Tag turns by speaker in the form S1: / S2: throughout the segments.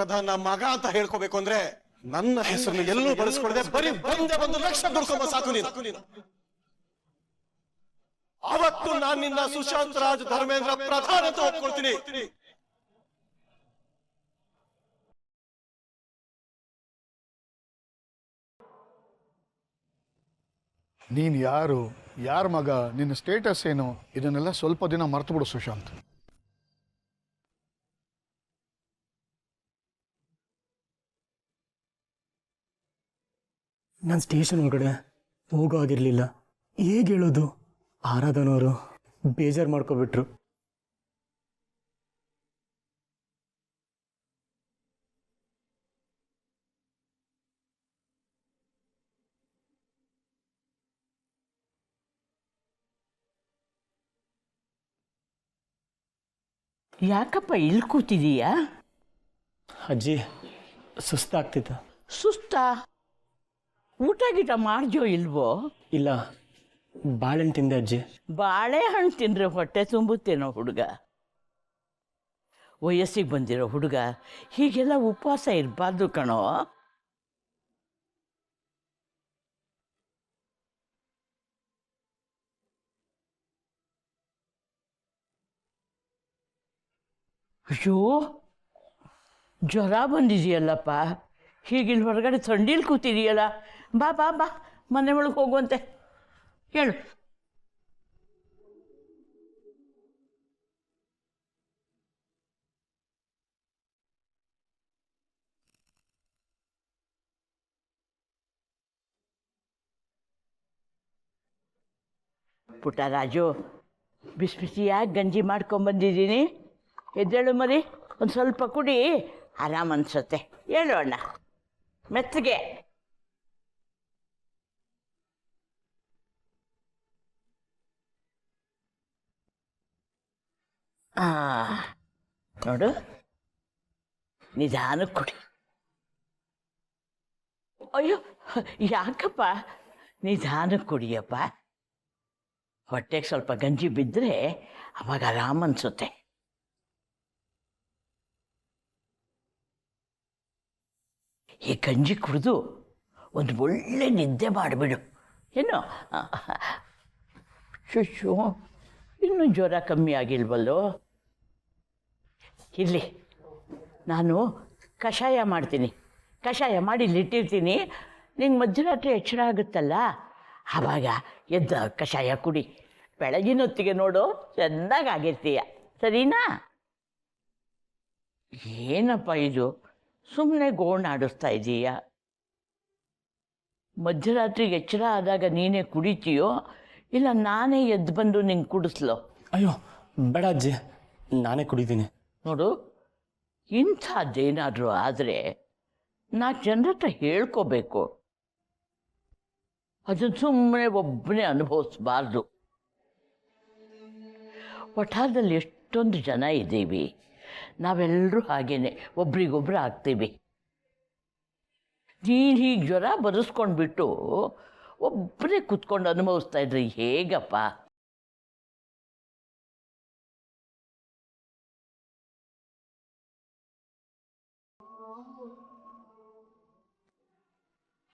S1: ಪ್ರಧಾನ ಮಗ ಅಂತ ಹೇಳ್ಕೋಬೇಕು ಅಂದ್ರೆ ನನ್ನ ಹೆಸರನ್ನು ಎಲ್ಲೂ ಬಳಸ್ಕೊಳ್ಳದೆ ಬರೀ ಒಂದೇ 1,00,000 ದುಡ್ಕೊಂಬ ಸಾಕು ನೀನು. ಅವತ್ತು ನಾನು ನಿನ್ನ ಸುಶಾಂತ್ ರಾಜ್ ಧರ್ಮೇಂದ್ರ ಪ್ರಧಾನ ಅಂತ ಒಪ್ಕೊಳ್ತೀನಿ.
S2: ನೀನು ಯಾರ ಮಗ, ನಿನ್ನ ಸ್ಟೇಟಸ್ ಏನು, ಇದನ್ನೆಲ್ಲ ಸ್ವಲ್ಪ ದಿನ ಮರ್ತು ಬಿಡು ಸುಶಾಂತ್.
S3: ನಾನು ಸ್ಟೇಷನ್ ಒಳಗಡೆ ಹೋಗೋ ಆಗಿರಲಿಲ್ಲ. ಹೇಗೆ ಹೇಳೋದು? ಆರಾಧನವರು ಬೇಜಾರು ಮಾಡ್ಕೊಬಿಟ್ರು.
S4: ಯಾಕಪ್ಪ ಇಲ್ಲಿ ಕೂತಿದೀಯಾ?
S3: ಅಜ್ಜಿ, ಸುಸ್ತಾಗ್ತಿತ್ತು.
S4: ಸುಸ್ತಾ? ಊಟ ಗೀಟ ಮಾಡ್ಜೋ ಇಲ್ವೋ?
S3: ಇಲ್ಲ, ಬಾಳೆಹಣ್ಣು ತಿಂದೆ ಅಜ್ಜಿ.
S4: ಬಾಳೆಹಣ್ಣು ತಿಂದರೆ ಹೊಟ್ಟೆ ತುಂಬುತ್ತೇನೋ ಹುಡುಗ? ವಯಸ್ಸಿಗೆ ಬಂದಿರೋ ಹುಡುಗ ಹೀಗೆಲ್ಲ ಉಪವಾಸ ಇರಬಾರ್ದು ಕಣೋ. ಅಯ್ಯೋ, ಜ್ವರ ಬಂದಿದೆಯಲ್ಲಪ್ಪ. ಹೀಗಿಲ್ಲಿ ಹೊರಗಡೆ ಥಂಡಿಲಿ ಕೂತಿದೆಯಲ್ಲ. ಬಾ ಬಾ ಬಾ, ಮನೆ ಒಳಗೆ ಹೋಗುವಂತೆ. ಹೇಳು. ಪುಟ್ಟರಾಜು, ಬಿಸಿ ಬಿಸಿಯಾಗಿ ಗಂಜಿ ಮಾಡ್ಕೊಂಬಂದಿದ್ದೀನಿ. ಎದ್ದೇಳು ಮರಿ, ಒಂದು ಸ್ವಲ್ಪ ಕುಡಿ, ಆರಾಮ ಅನ್ಸುತ್ತೆ. ಹೇಳು ಅಣ್ಣ, ಮೆತ್ತಗೆ. ನೋಡು, ನಿಧಾನಕ್ಕೆ ಕುಡಿ. ಅಯ್ಯೋ, ಯಾಕಪ್ಪ? ನಿಧಾನಕ್ಕೆ ಕುಡಿಯಪ್ಪ. ಹೊಟ್ಟೆಗೆ ಸ್ವಲ್ಪ ಗಂಜಿ ಬಿದ್ದರೆ ಅವಾಗ ಆರಾಮ ಅನ್ಸುತ್ತೆ. ಈ ಗಂಜಿ ಕುಡಿದು ಒಂದು ಒಳ್ಳೆ ನಿದ್ದೆ ಮಾಡಿಬಿಡು. ಏನು ಶುಶು, ಇನ್ನೂ ಜ್ವರ ಕಮ್ಮಿ ಆಗಿಲ್ವಲ್ಲೋ? ಇರಲಿ, ನಾನು ಕಷಾಯ ಮಾಡ್ತೀನಿ. ಕಷಾಯ ಮಾಡಿ ಇಲ್ಲಿಟ್ಟಿರ್ತೀನಿ. ನಿಂಗೆ ಮಧ್ಯರಾತ್ರಿ ಎಚ್ಚರ ಆಗುತ್ತಲ್ಲ, ಆವಾಗ ಎದ್ದ ಕಷಾಯ ಕುಡಿ. ಬೆಳಗಿನ ಹೊತ್ತಿಗೆ ನೋಡು, ಚೆನ್ನಾಗಿ ಆಗಿರ್ತೀಯ. ಸರಿನಾ? ಏನಪ್ಪ ಇದು, ಸುಮ್ಮನೆ ಗೋಣಾಡಿಸ್ತಾ ಇದ್ದೀಯ? ಮಧ್ಯರಾತ್ರಿಗೆ ಎಚ್ಚರ ಆದಾಗ ನೀನೇ ಕುಡಿತೀಯೋ, ಇಲ್ಲ ನಾನೇ ಎದ್ದು ಬಂದು ನಿಂಗೆ ಕುಡಿಸ್ಲೋ?
S3: ಅಯ್ಯೋ ಬೇಡ ಅಜ್ಜಿ, ನಾನೇ ಕುಡಿತೀನಿ.
S4: ನೋಡು, ಇಂಥದ್ದೇನಾದರೂ ಆದರೆ 4 ಜನರ ಹತ್ರ ಹೇಳ್ಕೋಬೇಕು. ಅದನ್ನು ಸುಮ್ಮನೆ ಒಬ್ಬನೇ ಅನುಭವಿಸ್ಬಾರ್ದು. ವಠಾರದಲ್ಲಿ ಎಷ್ಟೊಂದು ಜನ ಇದ್ದೀವಿ, ನಾವೆಲ್ಲರೂ ಹಾಗೇನೆ ಒಬ್ರಿಗೊಬ್ರು ಆಗ್ತೀವಿ. ನೀನು ಹೀಗೆ ಜ್ವರ ಬರೆಸ್ಕೊಂಡ್ಬಿಟ್ಟು ಒಬ್ಬನೇ ಕೂತ್ಕೊಂಡು ಅನುಭವಿಸ್ತಾ ಇದ್ರೆ ಹೇಗಪ್ಪ?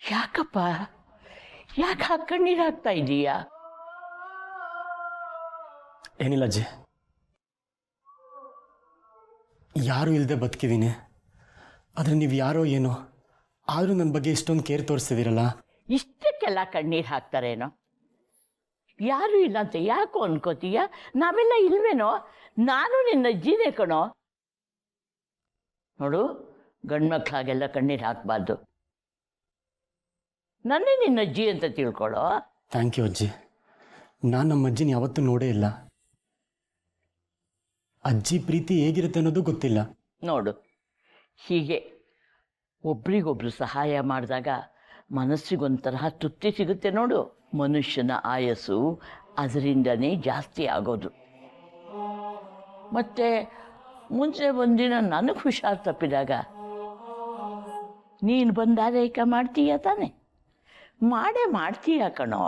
S4: ಯಾಕಪ್ಪ, ಯಾಕೆ ಕಣ್ಣೀರು ಹಾಕ್ತಾ ಇದ್ದೀಯಾ?
S3: ಏನಿಲ್ಲ ಅಜ್ಜಿ, ಯಾರೂ ಇಲ್ಲದೆ ಬದುಕಿದ್ದೀನಿ. ಆದರೆ ನೀವು ಯಾರೋ ಏನೋ, ಆದರೂ ನನ್ನ ಬಗ್ಗೆ ಇಷ್ಟೊಂದು ಕೇರ್ ತೋರಿಸ್ತಿದ್ದೀರಲ್ಲ.
S4: ಇಷ್ಟಕ್ಕೆಲ್ಲ ಕಣ್ಣೀರು ಹಾಕ್ತಾರೇನೋ? ಯಾರೂ ಇಲ್ಲ ಅಂತ ಯಾಕೋ ಅನ್ಕೋತೀಯ? ನಾವೆಲ್ಲ ಇಲ್ವೇನೋ? ನಾನು ನಿನ್ನ ಅಜ್ಜಿನೇ ಕಣೋ. ನೋಡು, ಗಂಡ್ಮಕ್ಳಾಗೆಲ್ಲ ಕಣ್ಣೀರು ಹಾಕಬಾರ್ದು. ನನ್ನೇ ನಿನ್ನ ಅಜ್ಜಿ ಅಂತ ತಿಳ್ಕೊಳ್ಳೋ.
S3: ಥ್ಯಾಂಕ್ ಯು ಅಜ್ಜಿ. ನಾನು ನಮ್ಮ ಅಜ್ಜಿನ ಯಾವತ್ತೂ ನೋಡೇ ಇಲ್ಲ. ಅಜ್ಜಿ ಪ್ರೀತಿ ಹೇಗಿರುತ್ತೆ ಅನ್ನೋದು ಗೊತ್ತಿಲ್ಲ.
S4: ನೋಡು, ಹೀಗೆ ಒಬ್ರಿಗೊಬ್ರು ಸಹಾಯ ಮಾಡಿದಾಗ ಮನಸ್ಸಿಗೊಂಥರ ತೃಪ್ತಿ ಸಿಗುತ್ತೆ ನೋಡು. ಮನುಷ್ಯನ ಆಯಸ್ಸು ಅದರಿಂದನೇ ಜಾಸ್ತಿ ಆಗೋದು. ಮತ್ತು ಮುಂಚೆ ಒಂದಿನ ನನಗೆ ಹುಷಾರು ತಪ್ಪಿದಾಗ ನೀನು ಬಂದು ಆರೈಕೆ ಮಾಡ್ತೀಯ ತಾನೆ? ಮಾಡೇ ಮಾಡ್ತೀಯ ಕಣೋ.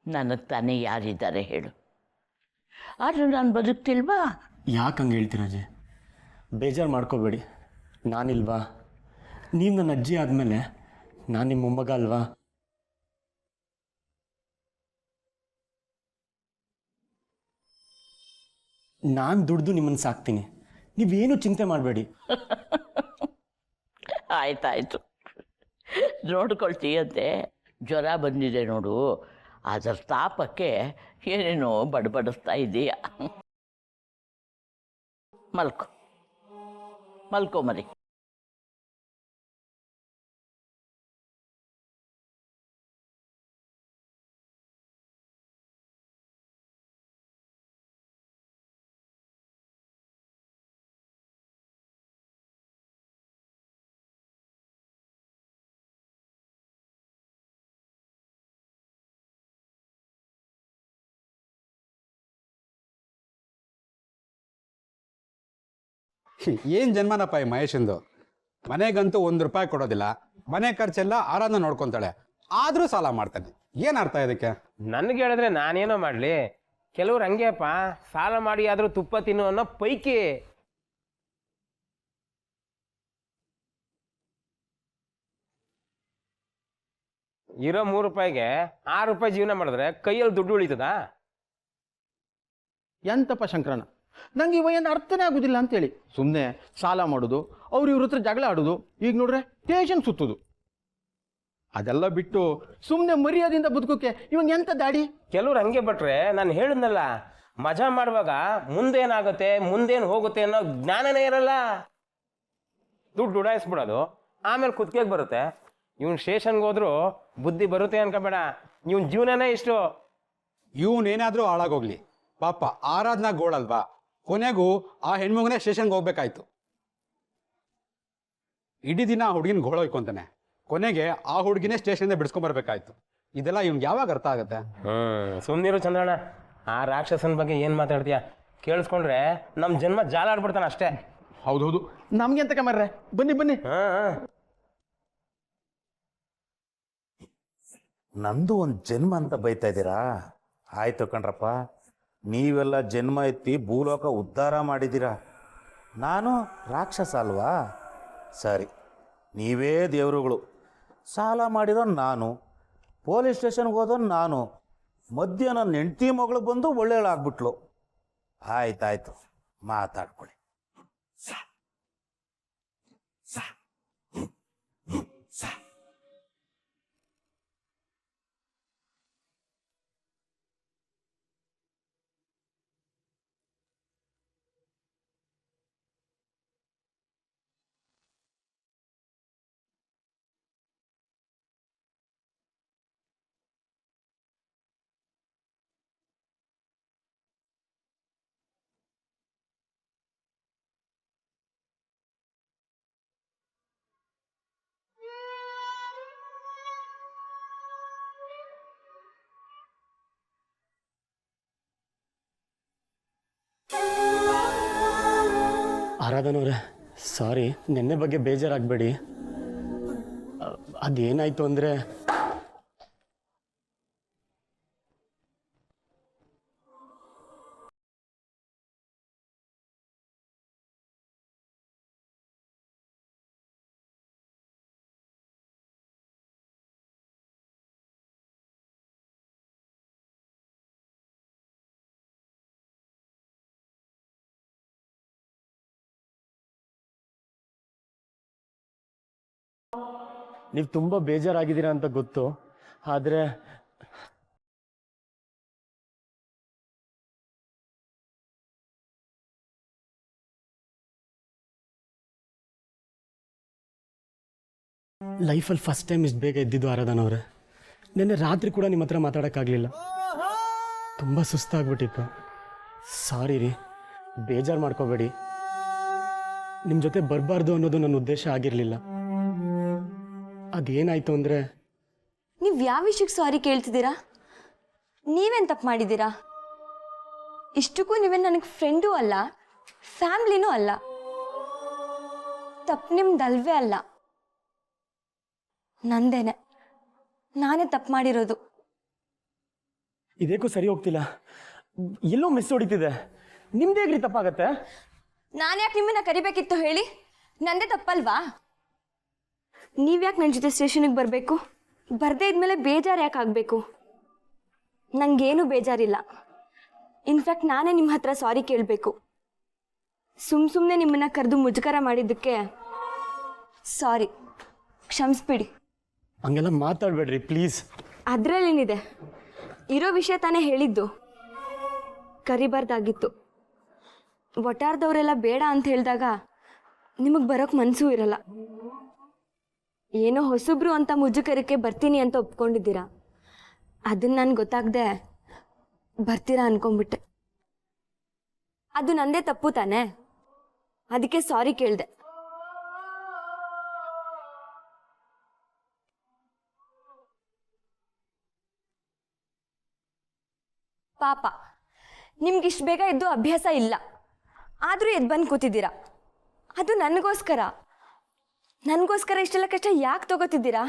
S4: ನನಗೆ ತಾನೇ ಯಾರಿದ್ದಾರೆ ಹೇಳು? ಆದರೂ ನಾನು ಬದುಕ್ತಿಲ್ವಾ?
S3: ಯಾಕೆ ಹಂಗೆ ಹೇಳ್ತೀರ ಅಜ್ಜಿ? ಬೇಜಾರು ಮಾಡ್ಕೋಬೇಡಿ. ನಾನಿಲ್ವಾ? ನೀವು ನನ್ನ ಅಜ್ಜಿ ಆದಮೇಲೆ ನಾನು ನಿಮ್ಮ ಮೊಮ್ಮಗ ಅಲ್ವಾ? ನಾನು ದುಡ್ದು ನಿಮ್ಮನ್ನು ಸಾಕ್ತೀನಿ, ನೀವೇನು ಚಿಂತೆ ಮಾಡಬೇಡಿ.
S4: ಆಯ್ತಾಯ್ತು, ನೋಡ್ಕೊಳ್ತೀಯಂತೆ. ಜ್ವರ ಬಂದಿದೆ ನೋಡು, ಅದರ ತಾಪಕ್ಕೆ ಏನೇನೋ ಬಡಬಡಿಸ್ತಾ ಇದೀಯ. ಮಲ್ಕೊ ಮಲ್ಕೊ ಮರಿ.
S5: ಏನು ಜನ್ಮನಪ್ಪ ಈ ಮಹೇಶಂದು. ಮನೆಗಂತೂ ₹1 ಕೊಡೋದಿಲ್ಲ, ಮನೆ ಖರ್ಚೆಲ್ಲ ಆರಾಧನ ನೋಡ್ಕೊತಾಳೆ, ಆದರೂ ಸಾಲ ಮಾಡ್ತಾನೆ. ಏನು ಅರ್ಥ ಇದಕ್ಕೆ?
S6: ನನಗೆ ಹೇಳಿದ್ರೆ ನಾನೇನೋ ಮಾಡಲಿ, ಕೆಲವ್ರು ಹಂಗೆಪ್ಪ, ಸಾಲ ಮಾಡಿ ಆದರೂ ತುಪ್ಪ ತಿನ್ನು ಅನ್ನೋ ಪೈಕಿ. ಇರೋ ₹3ಗೆ ₹6 ಜೀವನ ಮಾಡಿದ್ರೆ ಕೈಯಲ್ಲಿ ದುಡ್ಡು ಉಳಿತದ?
S7: ಎಂತಪ್ಪ ಶಂಕರಣ್ಣ, ನಂಗೆ ಇವ ಏನು ಅರ್ಥನೇ ಆಗೋದಿಲ್ಲ ಅಂತೇಳಿ ಸುಮ್ಮನೆ ಸಾಲ ಮಾಡೋದು, ಅವ್ರು ಇವ್ರ ಹತ್ರ ಜಗಳ ಆಡೋದು, ಈಗ ನೋಡ್ರೆ ಟೇಷನ್ ಸುತ್ತೋದು. ಅದೆಲ್ಲ ಬಿಟ್ಟು ಸುಮ್ಮನೆ ಮರ್ಯಾದೆಯಿಂದ ಬದುಕೋಕೆ ಇವಾಗ ಎಂತ ದಾಡಿ?
S6: ಕೆಲವ್ರು ಹಂಗೆ ಬಿಟ್ರೆ, ನಾನು ಹೇಳಿದ್ನಲ್ಲ, ಮಜಾ ಮಾಡುವಾಗ ಮುಂದೇನಾಗುತ್ತೆ ಮುಂದೇನು ಹೋಗುತ್ತೆ ಅನ್ನೋ ಜ್ಞಾನನೇ ಇರಲ್ಲ. ದುಡ್ಡು ಉಡಾಯಿಸ್ಬಿಡೋದು, ಆಮೇಲೆ ಕುತ್ತಿಗೆಗೆ ಬರುತ್ತೆ. ಇವನು ಸ್ಟೇಷನ್ಗೆ ಹೋದ್ರು ಬುದ್ಧಿ ಬರುತ್ತೆ ಅನ್ಕೋಬೇಡ, ಇವನ್ ಜೀವನನೇ ಇಷ್ಟು.
S5: ಇವನೇನಾದರೂ ಹಾಳಾಗೋಗ್ಲಿ, ಪಾಪ ಆರಾಧನಾ ಗೋಳಲ್ವಾ, ಕೊನೆಗೂ ಆ ಹೆಣ್ಮಗನೇ ಸ್ಟೇಷನ್ಗೆ ಹೋಗ್ಬೇಕಾಯ್ತು. ಇಡೀ ದಿನ ಆ ಹುಡುಗಿನ ಗೋಳೋಯ್ಕೊಂತಾನೆ, ಕೊನೆಗೆ ಆ ಹುಡುಗಿನೇ ಸ್ಟೇಷನ್ನೇ ಬಿಡಿಸ್ಕೊಂಬರ್ಬೇಕಾಯ್ತು. ಇದೆಲ್ಲ ಇವ್ನಿಗೆ ಯಾವಾಗ ಅರ್ಥ ಆಗುತ್ತೆ?
S6: ಸುಮ್ಮನಿರು ಚಂದ್ರಣ್ಣ, ಆ ರಾಕ್ಷಸನ ಬಗ್ಗೆ ಏನು ಮಾತಾಡ್ತೀಯ? ಕೇಳಿಸ್ಕೊಂಡ್ರೆ ನಮ್ಮ ಜನ್ಮ ಜಾಲ ಆಡ್ಬಿಡ್ತಾನೆ ಅಷ್ಟೇ.
S7: ಹೌದೌದು, ನಮ್ಗೆ ಎಂತ ಕಮರ್ರೆ, ಬನ್ನಿ ಬನ್ನಿ.
S8: ನಂದು ಒಂದು ಜನ್ಮ ಅಂತ ಬೈತಾ ಇದ್ದೀರಾ? ಆಯ್ತು ಕಣ್ರಪ್ಪ, ನೀವೆಲ್ಲ ಜನ್ಮ ಎತ್ತಿ ಭೂಲೋಕ ಉದ್ಧಾರ ಮಾಡಿದ್ದೀರಾ, ನಾನು ರಾಕ್ಷಸ ಅಲ್ವಾ? ಸರಿ, ನೀವೇ ದೇವರುಗಳು. ಸಾಲ ಮಾಡಿರೋ ನಾನು, ಪೊಲೀಸ್ ಸ್ಟೇಷನ್ಗೆ ಹೋದೋ ನಾನು, ಮಧ್ಯ ನನ್ನ ಹೆಂಡತಿ ಮಗಳು ಬಂದು ಒಳ್ಳೆಯಳಾಗ್ಬಿಟ್ಲು. ಆಯ್ತಾಯ್ತು, ಮಾತಾಡ್ಕೊಳ್ಳಿ.
S3: ಆರಾಧನವ್ರೆ, ಸಾರಿ, ನೆನ್ನೆ ಬಗ್ಗೆ ಬೇಜಾರಾಗಬೇಡಿ. ಅದೇನಾಯಿತು ಅಂದರೆ, ನೀವು ತುಂಬ ಬೇಜಾರಾಗಿದ್ದೀರಾ ಅಂತ ಗೊತ್ತು, ಆದರೆ ಲೈಫಲ್ಲಿ ಫಸ್ಟ್ ಟೈಮ್ ಇಷ್ಟು ಬೇಗ ಎದ್ದಿದ್ದು ಆರಾಧನವ್ರೆ. ನಿನ್ನೆ ರಾತ್ರಿ ಕೂಡ ನಿಮ್ಮ ಹತ್ರ ಮಾತಾಡೋಕ್ಕಾಗಲಿಲ್ಲ, ತುಂಬ ಸುಸ್ತಾಗ್ಬಿಟ್ಟಿತ್ತು. ಸಾರಿ ರೀ, ಬೇಜಾರು ಮಾಡ್ಕೋಬೇಡಿ. ನಿಮ್ಮ ಜೊತೆ ಬರಬಾರ್ದು ಅನ್ನೋದು ನನ್ನ ಉದ್ದೇಶ ಆಗಿರಲಿಲ್ಲ. ಅದೇನಾಯಿತು ಅಂದರೆ,
S9: ನೀವು ಯಾವ ವಿಷಯಕ್ಕೆ ಸಾರಿ ಕೇಳ್ತಿದ್ದೀರಾ? ನೀವೇನು ತಪ್ಪು ಮಾಡಿದ್ದೀರಾ? ಇಷ್ಟಕ್ಕೂ ನೀವೇನು ನನಗೆ ಫ್ರೆಂಡೂ ಅಲ್ಲ, ಫ್ಯಾಮ್ಲಿನೂ ಅಲ್ಲ. ತಪ್ಪು ನಿಮ್ದಲ್ವೇ ಅಲ್ಲ, ನಂದೇನೆ. ನಾನೇ ತಪ್ಪು ಮಾಡಿರೋದು.
S3: ಇದೇಕೂ ಸರಿ ಹೋಗ್ತಿಲ್ಲ, ಎಲ್ಲೋ ಮಿಸ್ ಹೊಡಿತಿದೆ. ನಿಮ್ದೇ ಹೇಗ್ರಿ ತಪ್ಪಾಗತ್ತೆ?
S9: ನಾನು ಯಾಕೆ ನಿಮ್ಮನ್ನ ಕರಿಬೇಕಿತ್ತು ಹೇಳಿ? ನಂದೇ ತಪ್ಪಲ್ವಾ? ನೀವ್ಯಾಕೆ ನನ್ನ ಜೊತೆ ಸ್ಟೇಷನಿಗೆ ಬರಬೇಕು? ಬರದೇ ಇದ್ಮೇಲೆ ಬೇಜಾರು ಯಾಕೆ ಆಗಬೇಕು? ನನಗೇನು ಬೇಜಾರಿಲ್ಲ. ಇನ್ಫ್ಯಾಕ್ಟ್ ನಾನೇ ನಿಮ್ಮ ಹತ್ರ ಸಾರಿ ಕೇಳಬೇಕು. ಸುಮ್ಮನೆ ನಿಮ್ಮನ್ನ ಕರೆದು ಮುಜುಗರ ಮಾಡಿದ್ದಕ್ಕೆ ಸಾರಿ, ಕ್ಷಮಿಸ್ಬಿಡಿ.
S3: ಹಂಗೆಲ್ಲ ಮಾತಾಡಬೇಡ್ರಿ ಪ್ಲೀಸ್.
S9: ಅದರಲ್ಲೇನಿದೆ, ಇರೋ ವಿಷಯ ತಾನೇ ಹೇಳಿದ್ದು. ಕರಿಬಾರ್ದಾಗಿತ್ತು. ಒಟ್ಟಾರ್ದವರೆಲ್ಲ ಬೇಡ ಅಂತ ಹೇಳಿದಾಗ ನಿಮಗೆ ಬರೋಕ್ಕೆ ಮನಸ್ಸೂ ಇರಲ್ಲ. ಏನೋ ಹೊಸಬ್ರು ಅಂತ ಮುಜುಗರಕ್ಕೆ ಬರ್ತೀನಿ ಅಂತ ಒಪ್ಕೊಂಡಿದ್ದೀರಾ. ಅದನ್ನು ನಾನು ಗೊತ್ತಾಗದೆ ಬರ್ತೀರಾ ಅನ್ಕೊಂಡ್ಬಿಟ್ಟೆ. ಅದು ನಂದೇ ತಪ್ಪು ತಾನೆ, ಅದಕ್ಕೆ ಸಾರಿ ಕೇಳಿದೆ. ಪಾಪ, ನಿಮ್ಗಿಷ್ಟು ಬೇಗ ಎದ್ದು ಅಭ್ಯಾಸ ಇಲ್ಲ, ಆದರೂ ಎದ್ದು ಬಂದು ಕೂತಿದ್ದೀರಾ. ಅದು ನನಗೋಸ್ಕರ ಇಷ್ಟೆಲ್ಲ ಕಷ್ಟ ಯಾಕೆ ತಗೋತಿದ್ದೀರಾ?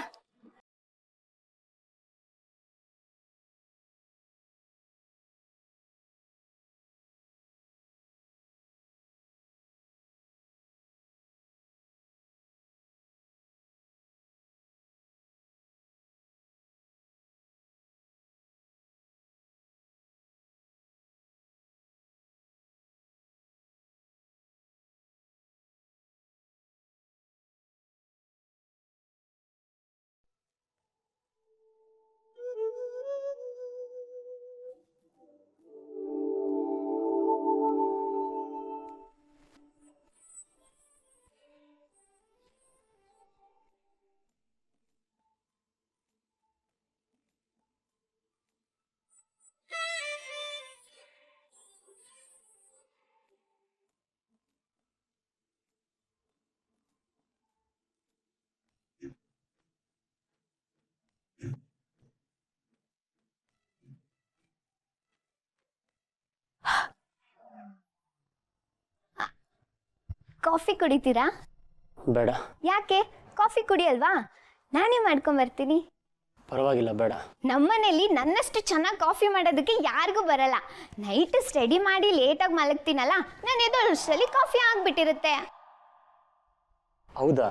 S10: ಕಾಫಿ ಕುಡಿತೀರಾ?
S3: ಬೇಡ.
S10: ಯಾಕೆ? ಕಾಫಿ ಕುಡಿಯಲ್ವಾ? ನಾನೇ ಮಾಡ್ಕೊಂಬರ್ತೀನಿ.
S3: ಪರವಾಗಿಲ್ಲ, ಬೇಡ.
S10: ನಮ್ಮನೇಲಿ ನನ್ನಷ್ಟು ಚೆನ್ನಾಗಿ ಕಾಫಿ ಮಾಡೋದಕ್ಕೆ ಯಾರಿಗೂ ಬರಲ್ಲ. ನೈಟ್ ಸ್ಟಡಿ ಮಾಡಿ ಲೇಟಾಗಿ ಮಲಗ್ತೀನಲ್ಲ, ನಾನು ಎದ್ದೋ ಅಷ್ಟರಲ್ಲಿ ಕಾಫಿ ಆಗಿಬಿಟ್ಟಿರುತ್ತೆ.
S3: ಹೌದಾ?